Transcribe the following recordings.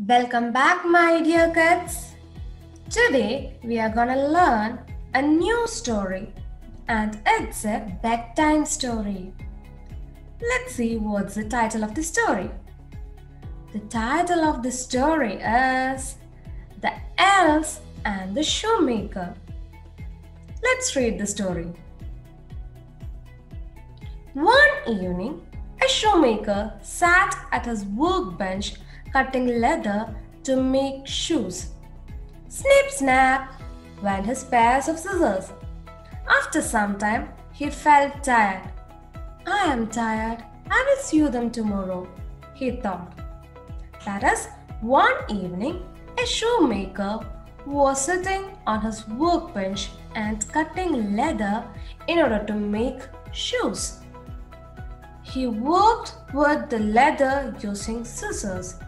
Welcome back, my dear kids. Today we are gonna learn a new story, and it's a bedtime story. Let's see what's the title of the story. The title of the story is The Elves and the Shoemaker. Let's read the story. One evening, a shoemaker sat at his workbench cutting leather to make shoes. Snip snap went his pairs of scissors. After some time, he felt tired. I am tired. I will sew them tomorrow, he thought. That is, one evening, a shoemaker was sitting on his workbench and cutting leather in order to make shoes. He worked with the leather using scissors,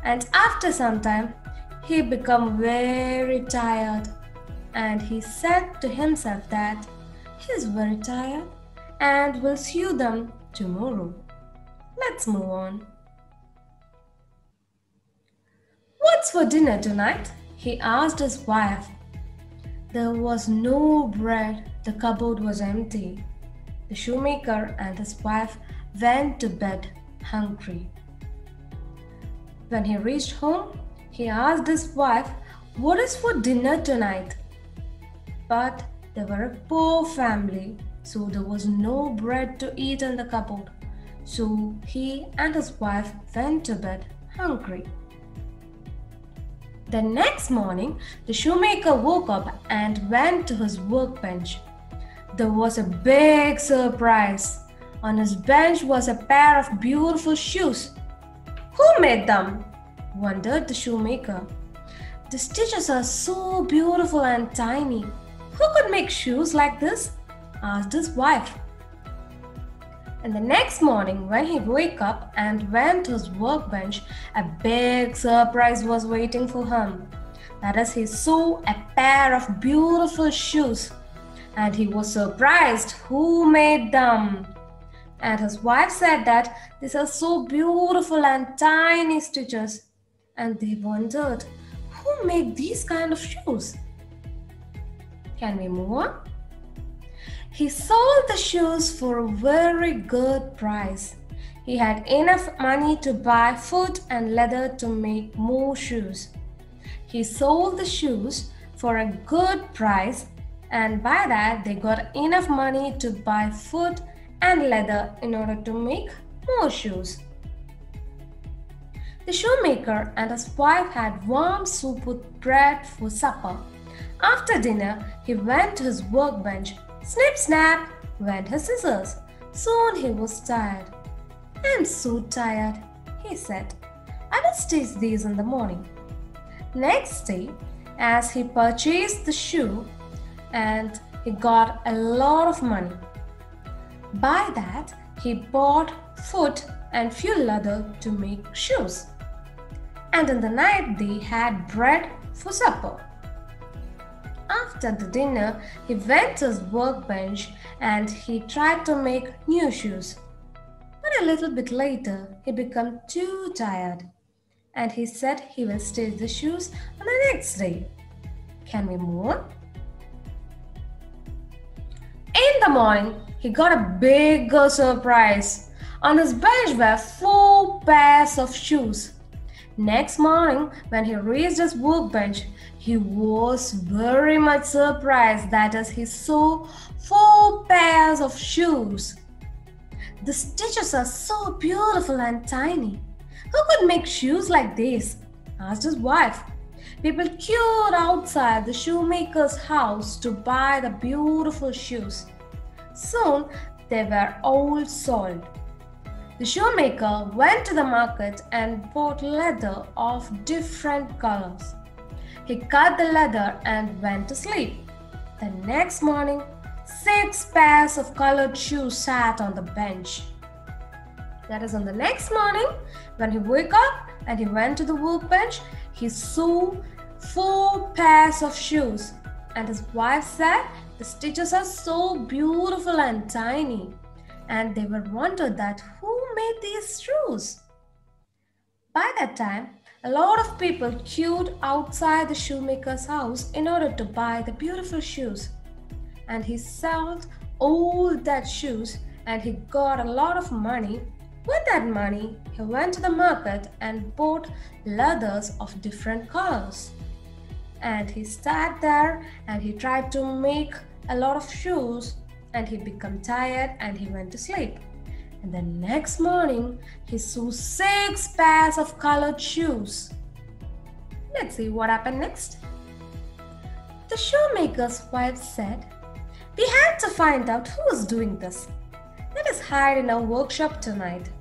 and after some time, he became very tired, and he said to himself that he is very tired and will sew them tomorrow. Let's move on. What's for dinner tonight? He asked his wife. There was no bread. The cupboard was empty. The shoemaker and his wife went to bed hungry. When he reached home, he asked his wife, "What is for dinner tonight?" But they were a poor family, so there was no bread to eat in the cupboard. So he and his wife went to bed hungry. The next morning, the shoemaker woke up and went to his workbench. There was a big surprise. On his bench was a pair of beautiful shoes. Who made them? Wondered the shoemaker. The stitches are so beautiful and tiny. Who could make shoes like this? Asked his wife. And the next morning, when he woke up and went to his workbench, a big surprise was waiting for him. That is, he saw a pair of beautiful shoes. And he was surprised who made them. And his wife said that these are so beautiful and tiny stitches. And they wondered, who made these kind of shoes? Can we move on? He sold the shoes for a very good price. He had enough money to buy food and leather to make more shoes. He sold the shoes for a good price, and by that they got enough money to buy food and leather in order to make more shoes. The shoemaker and his wife had warm soup with bread for supper. After dinner, he went to his workbench. Snip snap went his scissors. Soon he was tired. "I am so tired," he said. "I will stitch these in the morning." Next day, as he purchased the shoe, and he got a lot of money. By that, he bought food and few leather to make shoes. And in the night, they had bread for supper. After the dinner, he went to his workbench and he tried to make new shoes. But a little bit later, he became too tired, and he said he will stitch the shoes on the next day. Can we move on? In the morning, he got a bigger surprise. On his bench were 4 pairs of shoes. Next morning, when he reached his workbench, he was very much surprised. That is, he saw 4 pairs of shoes. The stitches are so beautiful and tiny. Who could make shoes like this? Asked his wife. People queued outside the shoemaker's house to buy the beautiful shoes. Soon, they were all sold. The shoemaker went to the market and bought leather of different colors. He cut the leather and went to sleep. The next morning, 6 pairs of colored shoes sat on the bench. That is, on the next morning, when he woke up and he went to the workbench, he saw 4 pairs of shoes. And his wife said, "The stitches are so beautiful and tiny." And they were wondered that who made these shoes. By that time, A lot of people queued outside the shoemaker's house in order to buy the beautiful shoes. And he sold all that shoes and he got a lot of money. With that money, he went to the market and bought leathers of different colors. And he sat there and he tried to make a lot of shoes and he became tired and he went to sleep. And the next morning, he saw 6 pairs of colored shoes. Let's see what happened next. The shoemaker's wife said, "We have to find out who is doing this. Let us hide in our workshop tonight."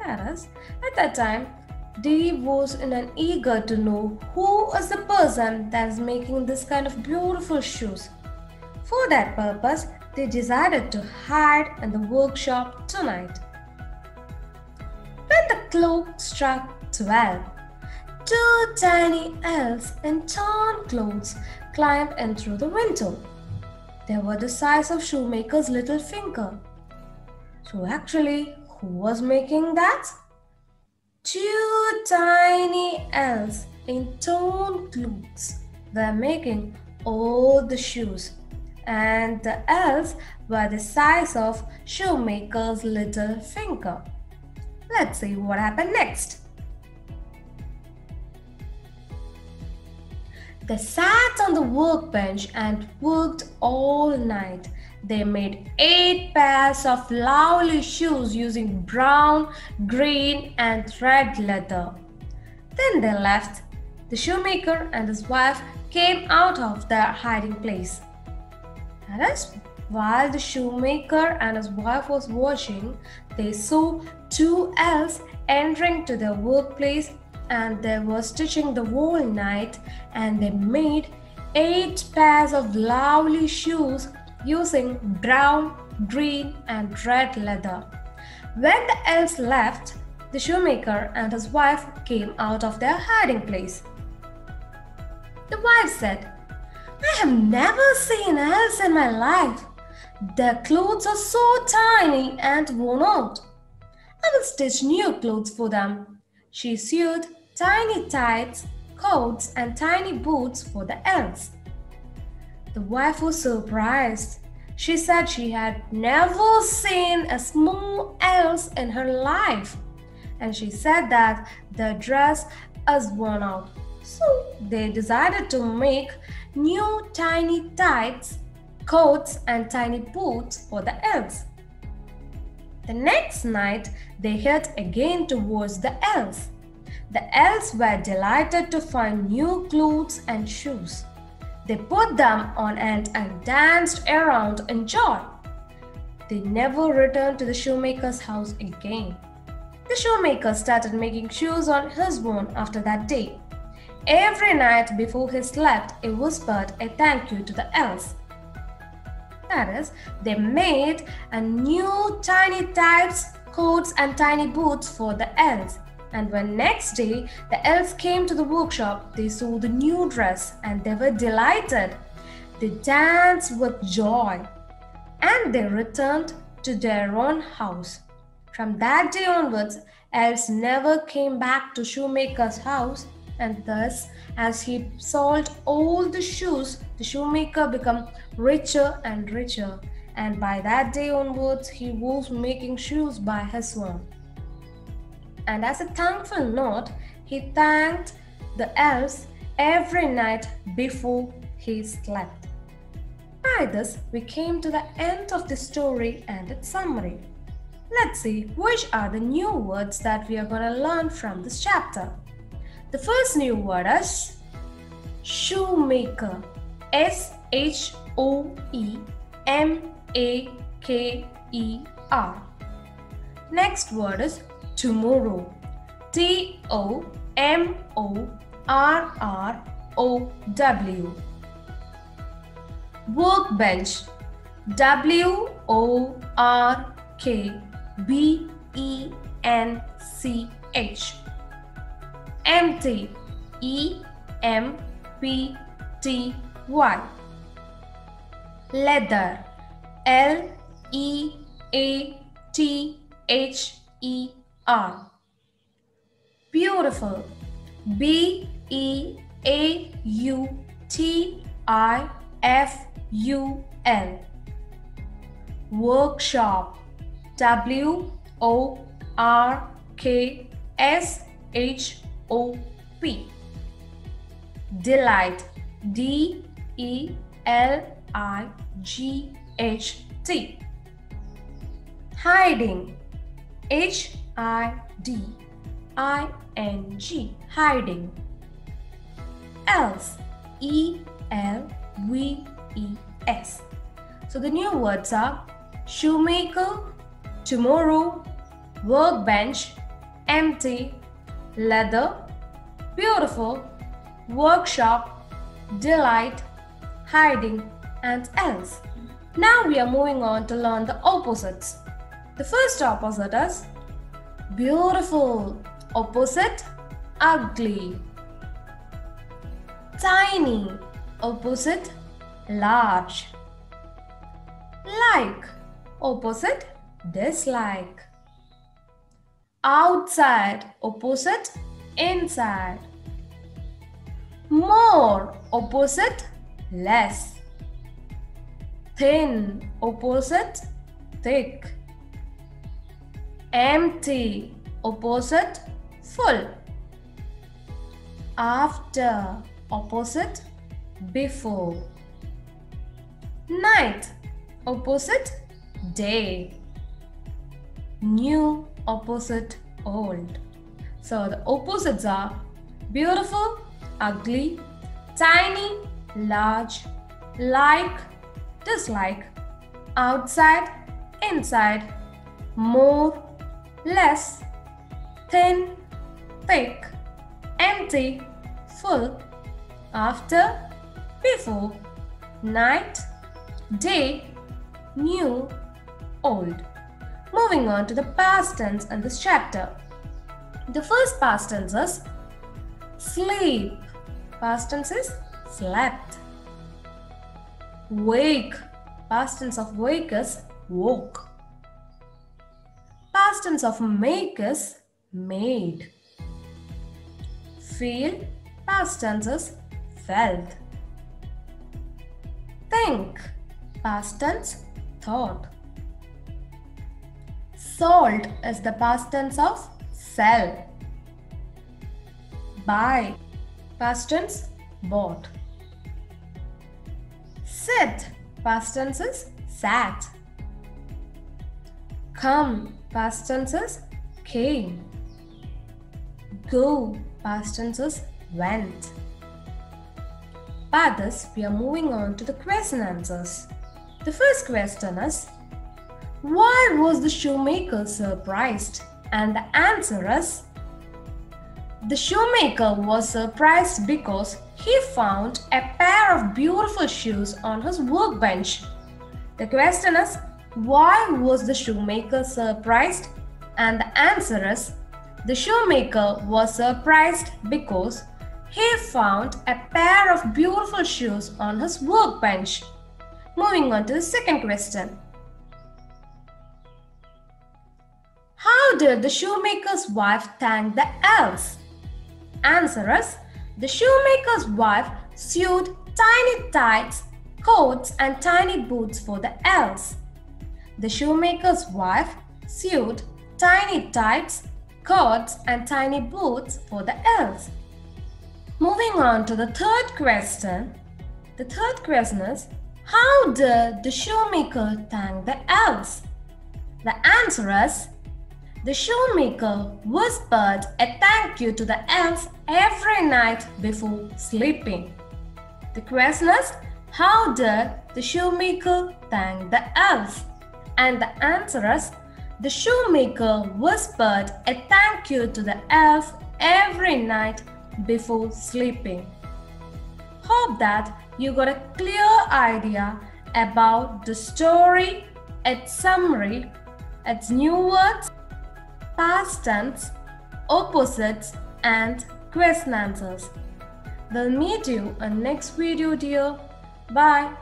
That is, at that time, Dee was in an eager to know who is the person that is making this kind of beautiful shoes. For that purpose, they decided to hide in the workshop tonight. When the clock struck 12, 2 tiny elves in torn clothes climbed in through the window. They were the size of Shoemaker's little finger. So actually, who was making that? 2 tiny elves in torn clothes were making all the shoes. And the elves were the size of Shoemaker's little finger. Let's see what happened next. They sat on the workbench and worked all night. They made 8 pairs of lovely shoes using brown, green, and red leather. Then they left. The shoemaker and his wife came out of their hiding place. That is, while the shoemaker and his wife was watching, they saw 2 elves entering to their workplace and they were stitching the whole night and they made 8 pairs of lovely shoes using brown, green and red leather. When the elves left, the shoemaker and his wife came out of their hiding place. The wife said, "I have never seen elves in my life. Their clothes are so tiny and worn out. I will stitch new clothes for them." She sewed tiny tights, coats, and tiny boots for the elves. The wife was surprised. She said she had never seen a small elves in her life. And she said that their dress is worn out. So they decided to make new tiny tights, coats, and tiny boots for the elves. The next night, they hid again towards the elves. The elves were delighted to find new clothes and shoes. They put them on and danced around in joy. They never returned to the shoemaker's house again. The shoemaker started making shoes on his own after that day. Every night before he slept, he whispered a thank you to the elves. That is, they made a new tiny tights, coats, and tiny boots for the elves. And when next day the elves came to the workshop, they saw the new dress and they were delighted. They danced with joy and they returned to their own house. From that day onwards, elves never came back to Shoemaker's house, and thus, as he sold all the shoes, the shoemaker became richer and richer. And by that day onwards, he was making shoes by his own. And as a thankful note, he thanked the elves every night before he slept. By this, we came to the end of the story and its summary. Let's see which are the new words that we are going to learn from this chapter. The first new word is shoemaker. Shoemaker. Next word is tomorrow. Tomorrow. Workbench. Workbench. Empty. Empty. Leather. Leather. Beautiful. B-E-A-U-T-I-F-U-L. Workshop. W-O-R-K-S-H-O-P. Delight. D-E-L-I-G-H-T. Hiding. H-I-D-I-N-G. Hiding. Elves. E-L-V-E-S. So the new words are shoemaker, tomorrow, workbench, empty, leather, beautiful, workshop, delight, hiding, and else. Now we are moving on to learn the opposites. The first opposite is beautiful, opposite ugly. Tiny, opposite large. Like, opposite dislike. Outside, opposite inside. More, opposite less. Thin, opposite thick. Empty, opposite full. After, opposite before. Night, opposite day. New, opposite old. So the opposites are beautiful, ugly, tiny, large, like, dislike, outside, inside, more, less, thin, thick, empty, full, after, before, night, day, new, old. Moving on to the past tense in this chapter. The first past tense is sleep. Past tense is slept. Wake. Past tense of wake is woke. Past tense of make is made. Feel. Past tense is felt. Think. Past tense thought. Sold is the past tense of sell. Buy. Past tense bought. Sit. Past tense is sat. Come. Past tense is came. Go. Past tense is went. By this, we are moving on to the question answers. The first question is, why was the shoemaker surprised? And the answer is, the shoemaker was surprised because he found a pair of beautiful shoes on his workbench. The question is, why was the shoemaker surprised? And the answer is, the shoemaker was surprised because he found a pair of beautiful shoes on his workbench. Moving on to the second question. How did the shoemaker's wife thank the elves? Answer is, the shoemaker's wife sewed tiny tights, coats and tiny boots for the elves. The shoemaker's wife sewed tiny tights, coats and tiny boots for the elves. Moving on to the third question. The third question is, how did the shoemaker thank the elves? The answer is, the shoemaker whispered a thank you to the elves every night before sleeping. The question is, how did the shoemaker thank the elves? And the answer is, the shoemaker whispered a thank you to the elves every night before sleeping. Hope that you got a clear idea about the story, its summary, its new words, past tense, opposites and question answers. We'll meet you in next video, dear. Bye.